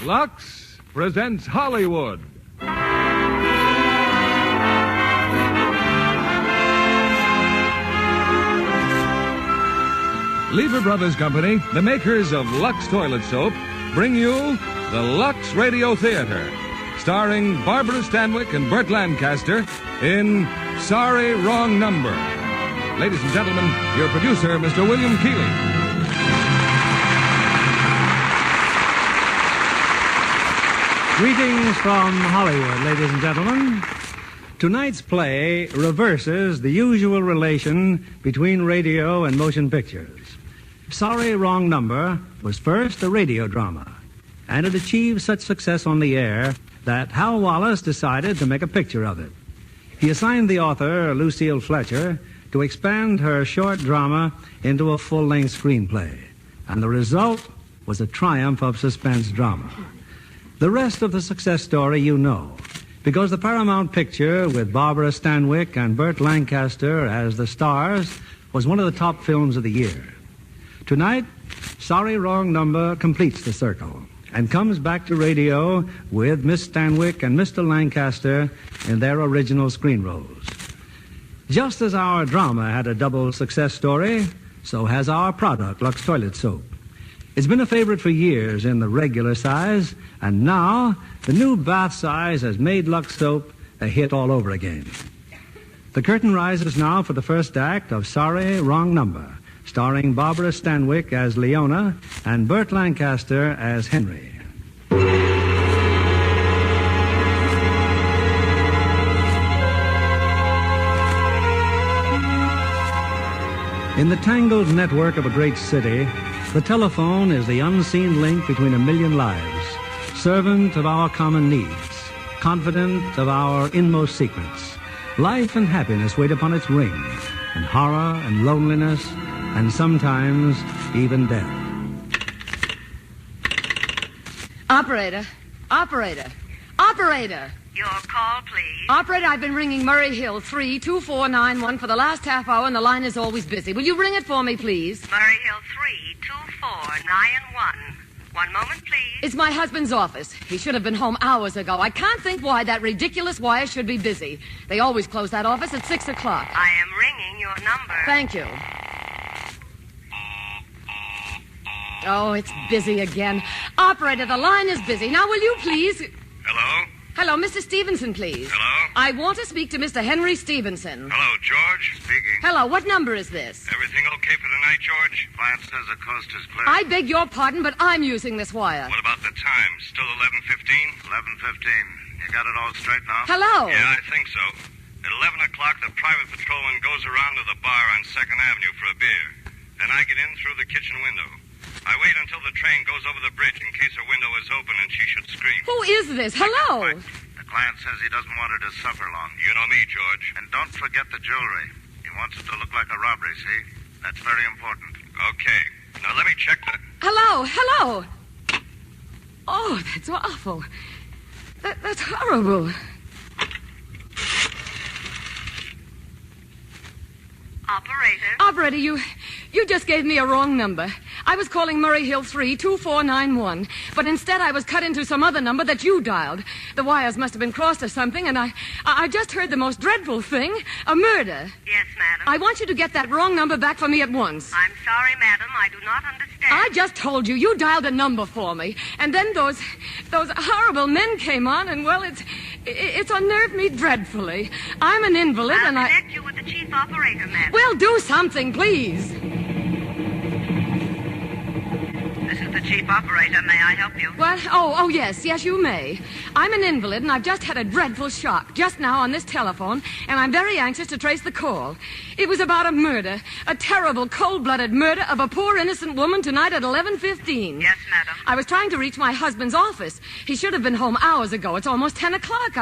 Lux presents Hollywood. Lever Brothers Company, the makers of Lux Toilet Soap, bring you the Lux Radio Theater, starring Barbara Stanwyck and Burt Lancaster in Sorry, Wrong Number. Ladies and gentlemen, your producer, Mr. William Keighley. Greetings from Hollywood, ladies and gentlemen. Tonight's play reverses the usual relation between radio and motion pictures. Sorry, Wrong Number was first a radio drama, and it achieved such success on the air that Hal Wallace decided to make a picture of it. He assigned the author, Lucille Fletcher, to expand her short drama into a full-length screenplay, and the result was a triumph of suspense drama. The rest of the success story you know, because the Paramount picture with Barbara Stanwyck and Burt Lancaster as the stars was one of the top films of the year. Tonight, Sorry, Wrong Number completes the circle and comes back to radio with Miss Stanwyck and Mr. Lancaster in their original screen roles. Just as our drama had a double success story, so has our product, Lux Toilet Soap. It's been a favorite for years in the regular size, and now the new bath size has made Lux Soap a hit all over again. The curtain rises now for the first act of Sorry, Wrong Number, starring Barbara Stanwyck as Leona and Burt Lancaster as Henry. In the tangled network of a great city, the telephone is the unseen link between a million lives, servant of our common needs, confidant of our inmost secrets. Life and happiness wait upon its ring, and horror and loneliness, and sometimes even death. Operator. Your call, please. Operator, I've been ringing Murray Hill 32491 for the last half hour, and the line is always busy. Will you ring it for me, please? Murray Hill 32491. One moment, please. It's my husband's office. He should have been home hours ago. I can't think why that ridiculous wire should be busy. They always close that office at 6 o'clock. I am ringing your number. Thank you. Oh, it's busy again. Operator, the line is busy. Now, will you please... Hello? Hello, Mr. Stevenson, please. Hello? I want to speak to Mr. Henry Stevenson. Hello, George. Speaking. Hello, what number is this? Everything okay for tonight, George? Client says the coast is clear. I beg your pardon, but I'm using this wire. What about the time? Still 11:15? 11:15. You got it all straight now? Hello? Yeah, I think so. At 11 o'clock, the private patrolman goes around to the bar on 2nd Avenue for a beer. Then I get in through the kitchen window. I wait until the train goes over the bridge in case her window is open and she should scream. Who is this? Hello? The client says he doesn't want her to suffer long. You know me, George. And don't forget the jewelry. He wants it to look like a robbery, see? That's very important. Okay. Now let me check the... Hello? Oh, that's awful. That's horrible. Operator, you just gave me a wrong number. I was calling Murray Hill 32491, but instead I was cut into some other number that you dialed. The wires must have been crossed or something, and I just heard the most dreadful thing, a murder. Yes, madam. I want you to get that wrong number back for me at once. I'm sorry, madam. I do not understand. I just told you dialed a number for me, and then those horrible men came on, and, well, it's unnerved me dreadfully. I'm an invalid, I'll and connect you with the chief operator, madam. Well, do something, please. This is the chief operator. May I help you? What? Oh, yes, you may. I'm an invalid, and I've just had a dreadful shock just now on this telephone, and I'm very anxious to trace the call. It was about a murder, a terrible, cold-blooded murder of a poor, innocent woman tonight at 11:15. Yes, madam. I was trying to reach my husband's office. He should have been home hours ago. It's almost 10 o'clock.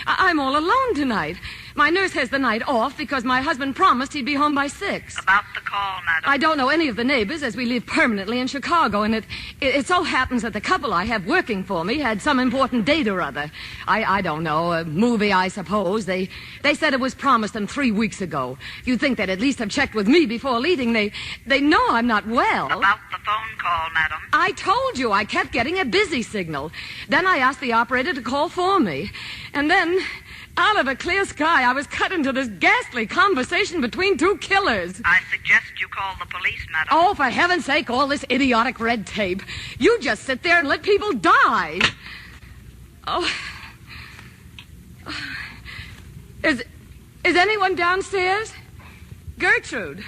I'm all alone tonight. My nurse has the night off because my husband promised he'd be home by 6. About the call, madam. I don't know any of the neighbors, as we live permanently in Chicago, and it so happens that the couple I have working for me had some important date or other. I don't know, a movie, I suppose. They said it was promised them 3 weeks ago. You'd think they'd at least have checked with me before leaving. They know I'm not well. About the phone call, madam. I told you I kept getting a busy signal. Then I asked the operator to call for me. And then, out of a clear sky, I was cut into this ghastly conversation between two killers. I suggest you call the police, madam. Oh, for heaven's sake, all this idiotic red tape. You just sit there and let people die. Oh. Is anyone downstairs? Gertrude.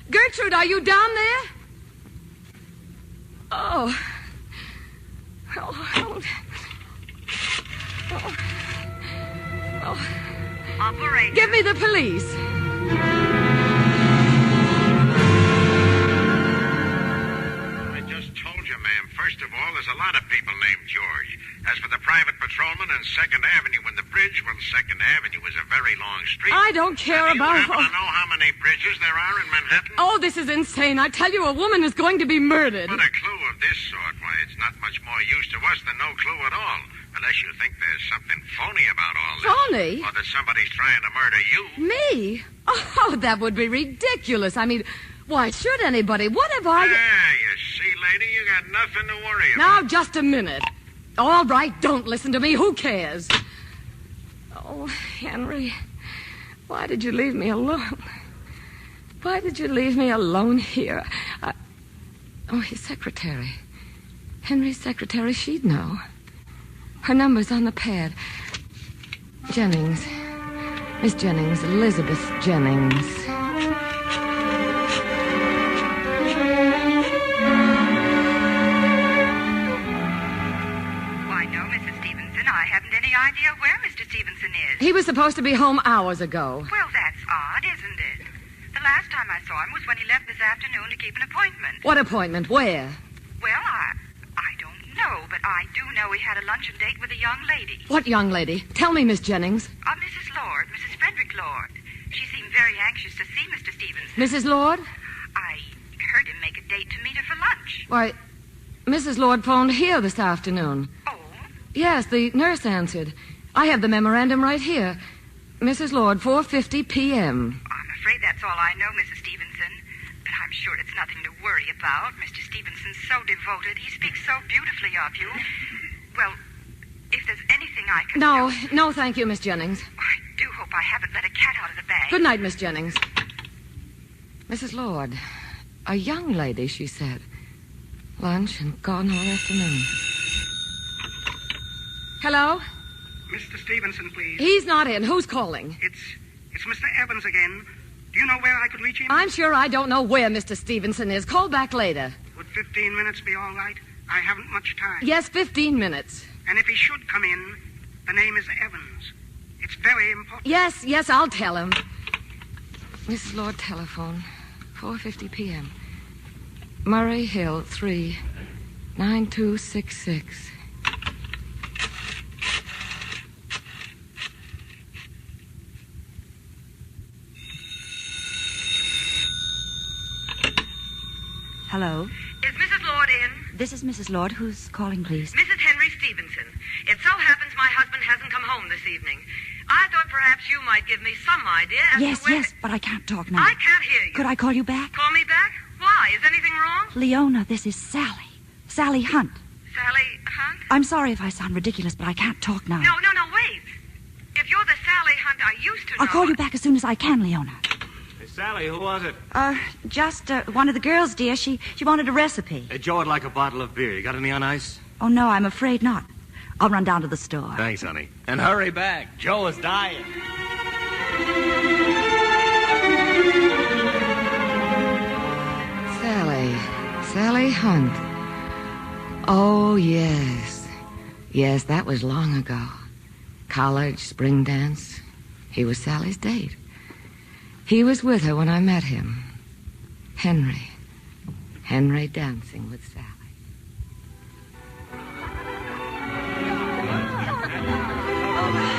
Gertrude, are you down there? Oh. Oh. Operator. Give me the police. I just told you, ma'am. First of all, there's a lot of people named George. As for the private patrolman on 2nd Avenue and the bridge, well, 2nd Avenue is a very long street. I don't care Do you about... happen to know how many bridges there are in Manhattan? Oh, this is insane. I tell you, a woman is going to be murdered. But a clue of this sort, why, it's not much more use to us than no clue at all. Unless you think there's something phony about all this. Phony? Or that somebody's trying to murder you. Me? Oh, that would be ridiculous. I mean, why should anybody? What have I... Yeah, you see, lady, you got nothing to worry Now, about. just a minute. All right, don't listen to me. Who cares? Oh, Henry, why did you leave me alone? Why did you leave me alone here? Oh, his secretary. Henry's secretary, she'd know. Her number's on the pad. Jennings. Miss Jennings, Elizabeth Jennings. Why, no, Mrs. Stevenson. I haven't any idea where Mr. Stevenson is. He was supposed to be home hours ago. Well, that's odd, isn't it? The last time I saw him was when he left this afternoon to keep an appointment. What appointment? Where? Well, I don't know, but I do know he had a luncheon date with a young lady. What young lady? Tell me, Miss Jennings. Mrs. Lord, Mrs. Frederick Lord. She seemed very anxious to see Mr. Stevenson. Mrs. Lord? I heard him make a date to meet her for lunch. Why, Mrs. Lord phoned here this afternoon. Oh? Yes, the nurse answered. I have the memorandum right here. Mrs. Lord, 4:50 p.m. I'm afraid that's all I know, Mrs. Stevenson. But I'm sure it's nothing to worry about. Mr. Stevenson's so devoted. He speaks so beautifully of you. Well, if there's anything I can do... No, thank you, Miss Jennings. I do hope I haven't let a cat out of the bag. Good night, Miss Jennings. Mrs. Lord, a young lady, she said. Lunch and gone all afternoon. Hello? Mr. Stevenson, please. He's not in. Who's calling? It's Mr. Evans again. Do you know where I could reach him? I'm sure I don't know where Mr. Stevenson is. Call back later. Would 15 minutes be all right? I haven't much time. Yes, 15 minutes. And if he should come in, the name is Evans. It's very important. Yes, I'll tell him. Mrs. Lord telephone, 4:50 p.m. Murray Hill, 3, 9266. Hello. Is Mrs. Lord in? This is Mrs. Lord. Who's calling, please? Mrs. Henry Stevenson. It so happens my husband hasn't come home this evening. I thought perhaps you might give me some idea as to where... Yes, but I can't talk now. I can't hear you. Could I call you back? Call me back? Why? Is anything wrong? Leona, this is Sally. Sally Hunt. Sally Hunt? I'm sorry if I sound ridiculous, but I can't talk now. No, wait. If you're the Sally Hunt I used to know... I'll call you back as soon as I can, Leona. Hey, Sally, who was it? Just one of the girls, dear. She wanted a recipe. Hey, Joe would like a bottle of beer. You got any on ice? Oh, no, I'm afraid not. I'll run down to the store. Thanks, honey. And hurry back. Joe is dying. Sally Hunt. Oh, yes. Yes, that was long ago. College, spring dance. He was Sally's date. He was with her when I met him. Henry dancing with Sally.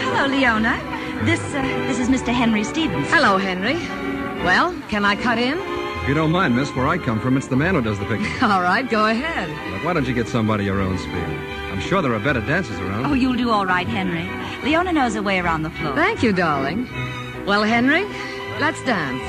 Hello, Leona. This is Mr. Henry Stevens. Hello, Henry. Well, can I cut in? If you don't mind, miss, where I come from, it's the man who does the picking. All right, go ahead. Look, why don't you get somebody your own speed? I'm sure there are better dancers around. Oh, you'll do all right, Henry. Leona knows her way around the floor. Thank you, darling. Well, Henry, let's dance.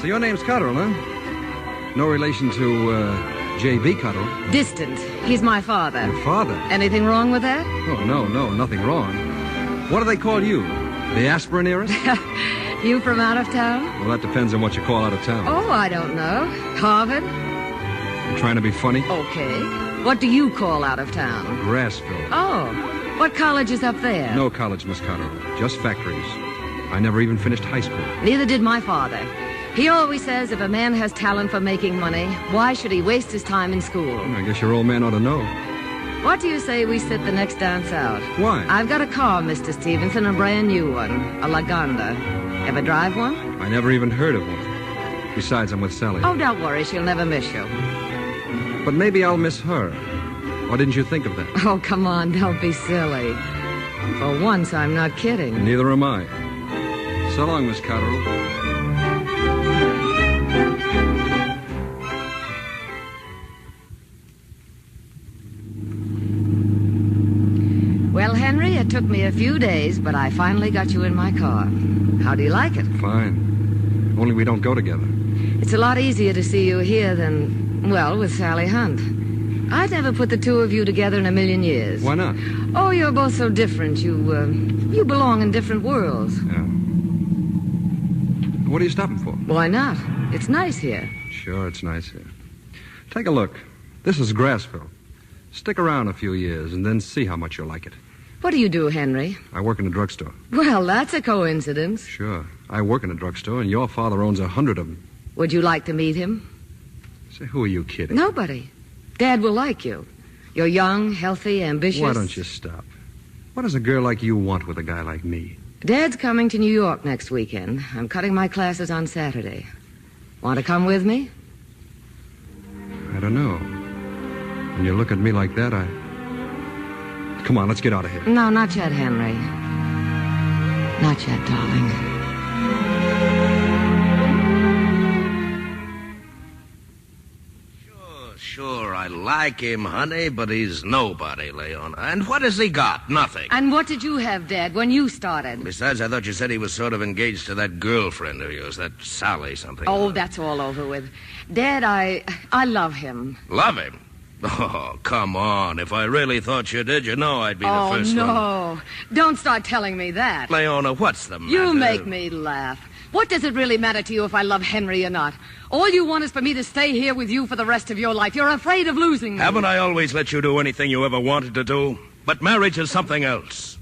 So your name's Cotterill, huh? No relation to, J.B. Cotterill. Distant. He's my father. Your father? Anything wrong with that? Oh, no, nothing wrong. What do they call you? The aspirin heiress? You from out of town? Well, that depends on what you call out of town. Oh, I don't know. Harvard? You trying to be funny? Okay. What do you call out of town? Grassville. Oh. What college is up there? No college, Miss Cotterill. Just factories. I never even finished high school. Neither did my father. He always says if a man has talent for making money, why should he waste his time in school? I guess your old man ought to know. What do you say we sit the next dance out? Why? I've got a car, Mr. Stevenson, a brand new one. A Lagonda. Ever drive one? I never even heard of one. Besides, I'm with Sally. Oh, don't worry. She'll never miss you. But maybe I'll miss her. Why didn't you think of that? Oh, come on. Don't be silly. For once, I'm not kidding. And neither am I. So long, Miss Cotterill. Well, Henry, it took me a few days, but I finally got you in my car. How do you like it? Fine. Only we don't go together. It's a lot easier to see you here than, well, with Sally Hunt. I'd never put the two of you together in a million years. Why not? Oh, you're both so different. You belong in different worlds. Yeah. What are you stopping for? Why not? It's nice here. Sure, it's nice here. Take a look. This is Grassville. Stick around a few years and then see how much you'll like it. What do you do, Henry? I work in a drugstore. Well, that's a coincidence. Sure. I work in a drugstore, and your father owns 100 of them. Would you like to meet him? Say, who are you kidding? Nobody. Dad will like you. You're young, healthy, ambitious. Why don't you stop? What does a girl like you want with a guy like me? Dad's coming to New York next weekend. I'm cutting my classes on Saturday. Want to come with me? I don't know. When you look at me like that, Come on, let's get out of here. No, not yet, Henry. Not yet, darling. Sure, I like him, honey, but he's nobody, Leona. And what has he got? Nothing. And what did you have, Dad, when you started? Besides, I thought you said he was sort of engaged to that girlfriend of yours, that Sally something. Oh, that's all over with. Dad, I love him. Love him? Oh, come on. If I really thought you did, you know I'd be the first one. Oh, no. Don't start telling me that. Leona, what's the matter? You make me laugh. What does it really matter to you if I love Henry or not? All you want is for me to stay here with you for the rest of your life. You're afraid of losing me. Haven't I always let you do anything you ever wanted to do? But marriage is something else.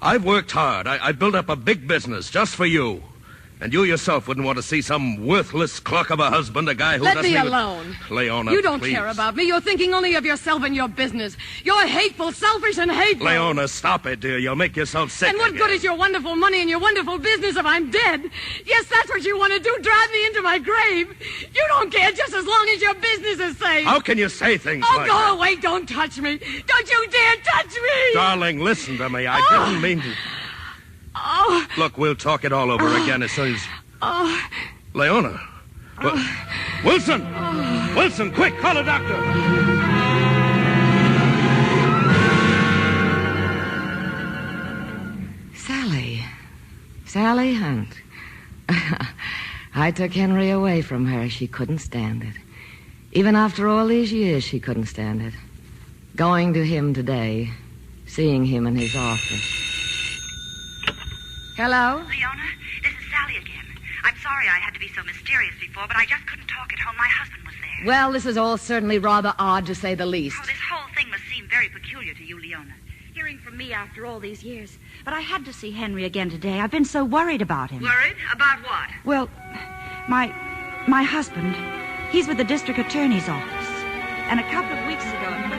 I've worked hard. I built up a big business just for you. And you yourself wouldn't want to see some worthless cluck of a husband, a guy who Let doesn't me even... alone. Leona, You don't please. care about me. You're thinking only of yourself and your business. You're hateful, selfish, and hateful. Leona, stop it, dear. You'll make yourself sick And what again. good is your wonderful money and your wonderful business if I'm dead? Yes, that's what you want to do, drive me into my grave. You don't care just as long as your business is safe. How can you say things like go that? away. Don't touch me. Don't you dare touch me. Darling, listen to me. I didn't mean to... Oh. Look, we'll talk it all over again as soon as... Oh. Leona. Wilson! Wilson, quick, call a doctor. Sally Hunt. I took Henry away from her. She couldn't stand it. Even after all these years, she couldn't stand it. Going to him today, seeing him in his office. Hello? Leona, this is Sally again. I'm sorry I had to be so mysterious before, but I just couldn't talk at home. My husband was there. Well, this is all certainly rather odd, to say the least. Oh, this whole thing must seem very peculiar to you, Leona. Hearing from me after all these years. But I had to see Henry again today. I've been so worried about him. Worried? About what? Well, my husband, he's with the district attorney's office. And a couple of weeks ago...